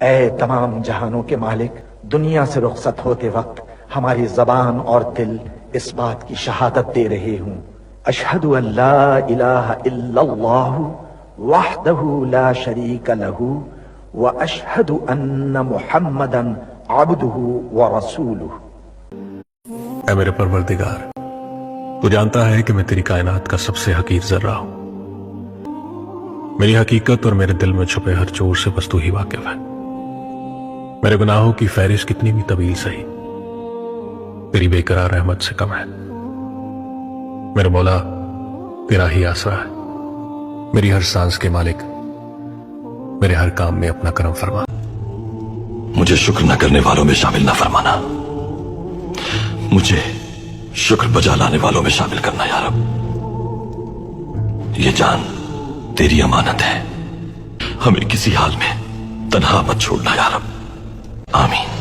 اے تمام جہانوں کے مالک، دنیا سے رخصت ہوتے وقت ہماری زبان اور دل اس بات کی شہادت دے رہے ہوں، اشہد ان لا الہ الا اللہ وحدہ لا شریک لہ واشہد ان محمدا عبدہ ورسولہ۔ اے میرے پروردگار، تو جانتا ہے کہ میں تیری کائنات کا سب سے حقیر ذرہ ہوں۔ میری حقیقت اور میرے دل میں چھپے ہر چور سے بس تو ہی واقف ہے۔ میرے گناہوں کی فہرست کتنی بھی طویل صحیح، تیری بے قرار رحمت سے کم ہے۔ میرے مولا، تیرا ہی آسرا ہے، میری ہر سانس کے مالک، میرے ہر کام میں اپنا کرم فرما۔ مجھے شکر نہ کرنے والوں میں شامل نہ فرمانا، مجھے شکر بجا لانے والوں میں شامل کرنا یا رب۔ یہ جان تیری امانت ہے، ہمیں کسی حال میں تنہا مت چھوڑنا یا رب، آمین۔